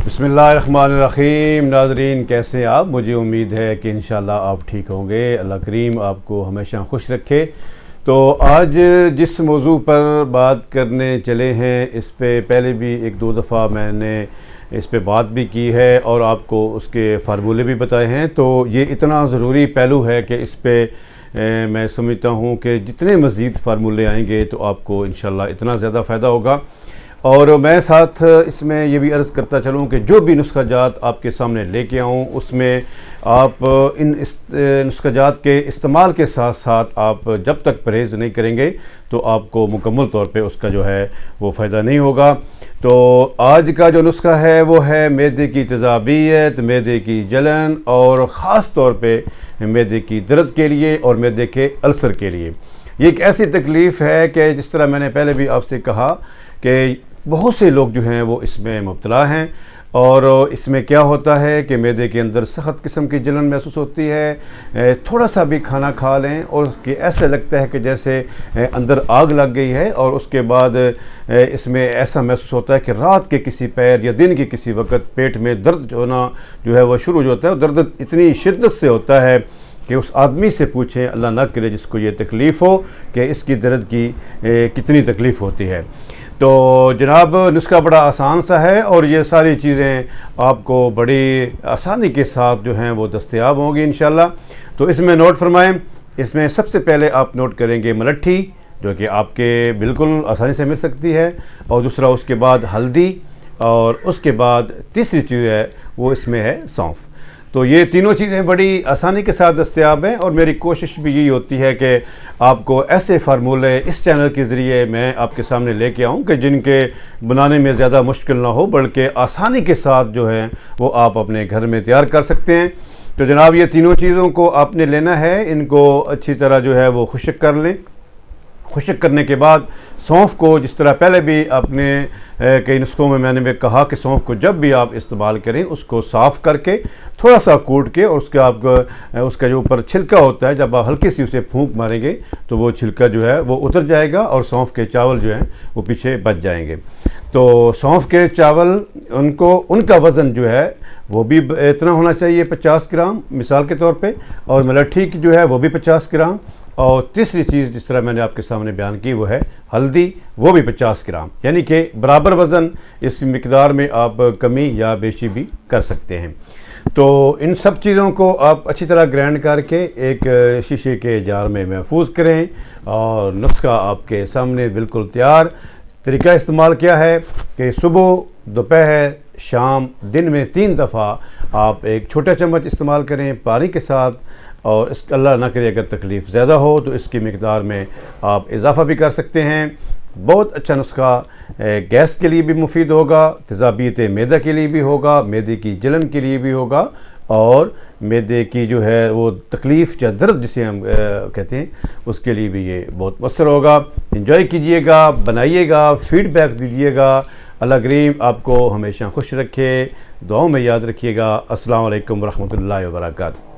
बिस्मिल्लाहिर्रहमानिर्रहीम। नाज़रीन, कैसे हैं आप? मुझे उम्मीद है कि इंशाअल्लाह आप ठीक होंगे। अल्लाह करीम आपको हमेशा खुश रखे। तो आज जिस मौजू पर बात करने चले हैं, इस पे पहले भी एक दो दफ़ा मैंने इस पे बात भी की है और आपको उसके फार्मूले भी बताए हैं। तो ये इतना ज़रूरी पहलू है कि इस पे मैं समझता हूँ कि जितने मज़ीद फार्मूले आएंगे तो आपको इंशाअल्लाह इतना ज़्यादा फ़ायदा होगा। और मैं साथ इसमें ये भी अर्ज़ करता चलूँ कि जो भी नुस्खा जात आपके सामने लेके आऊँ, उसमें आप इन नुस्खा जात के इस्तेमाल के साथ साथ आप जब तक परहेज़ नहीं करेंगे तो आपको मुकम्मल तौर पे उसका जो है वो फ़ायदा नहीं होगा। तो आज का जो नुस्खा है वो है मैदे की तेज़ाबियत, मैदे की जलन और ख़ास तौर पे मैदे की दर्द के लिए और मैदे के अल्सर के लिए। ये एक ऐसी तकलीफ़ है कि जिस तरह मैंने पहले भी आपसे कहा कि बहुत से लोग जो हैं वो इसमें मुब्तला हैं। और इसमें क्या होता है कि मैदे के अंदर सख्त किस्म की जलन महसूस होती है। थोड़ा सा भी खाना खा लें और उसके ऐसे लगता है कि जैसे अंदर आग लग गई है। और उसके बाद इसमें ऐसा महसूस होता है कि रात के किसी पैर या दिन के किसी वक्त पेट में दर्द होना जो है वो शुरू हो जाता है। और दर्द इतनी शिद्दत से होता है कि उस आदमी से पूछें, अल्लाह ना करे जिसको ये तकलीफ़ हो, कि इसकी दर्द की कितनी तकलीफ़ होती है। तो जनाब, नुस्खा बड़ा आसान सा है और ये सारी चीज़ें आपको बड़ी आसानी के साथ जो हैं वो दस्तयाब होंगी इंशाल्लाह। तो इसमें नोट फरमाएं। इसमें सबसे पहले आप नोट करेंगे मलट्ठी, जो कि आपके बिल्कुल आसानी से मिल सकती है। और दूसरा उसके बाद हल्दी, और उसके बाद तीसरी चीज़ है वो इसमें है सौंफ। तो ये तीनों चीज़ें बड़ी आसानी के साथ दस्तयाब हैं। और मेरी कोशिश भी यही होती है कि आपको ऐसे फार्मूले इस चैनल के ज़रिए मैं आपके सामने लेके आऊँ कि जिनके बनाने में ज़्यादा मुश्किल ना हो, बल्कि आसानी के साथ जो है वो आप अपने घर में तैयार कर सकते हैं। तो जनाब, ये तीनों चीज़ों को आपने लेना है, इनको अच्छी तरह जो है वो खुश्क कर लें। खुश्क करने के बाद सौंफ को, जिस तरह पहले भी आपने कई नुस्खों में मैंने भी कहा कि सौंफ को जब भी आप इस्तेमाल करें उसको साफ़ करके थोड़ा सा कूट के, और उसके आप उसका जो ऊपर छिलका होता है, जब आप हल्की सी उसे फूंक मारेंगे तो वो छिलका जो है वो उतर जाएगा और सौंफ के चावल जो हैं वो पीछे बच जाएंगे। तो सौंफ के चावल, उनका वज़न जो है वो भी इतना होना चाहिए 50 ग्राम मिसाल के तौर पे। और मलट्ठी की जो है वो भी 50 ग्राम। और तीसरी चीज़ जिस तरह मैंने आपके सामने बयान की वो है हल्दी, वो भी 50 ग्राम। यानी कि बराबर वज़न, इस मिकदार में आप कमी या बेशी भी कर सकते हैं। तो इन सब चीज़ों को आप अच्छी तरह ग्राइंड करके एक शीशे के जार में महफूज करें और नुस्खा आपके सामने बिल्कुल तैयार। तरीका इस्तेमाल क्या है कि सुबह, दोपहर, शाम, दिन में 3 दफ़ा आप एक छोटा चम्मच इस्तेमाल करें पानी के साथ। और इस अल्लाह ना करे अगर तकलीफ़ ज़्यादा हो तो इसकी मिकदार में आप इजाफ़ा भी कर सकते हैं। बहुत अच्छा नुस्खा, गैस के लिए भी मुफीद होगा, तेज़ाबियत मैदा के लिए भी होगा, मैदे की जलन के लिए भी होगा, और मैदे की जो है वो तकलीफ़ या दर्द जिसे हम कहते हैं उसके लिए भी ये बहुत मौसर होगा। इंजॉय कीजिएगा, बनाइएगा, फ़ीडबैक दीजिएगा। अल्लाह करीम आपको हमेशा खुश रखे, दुआओं में याद रखिएगा। अस्सलाम वालेकुम रहमतुल्लाहि व बरकातहू।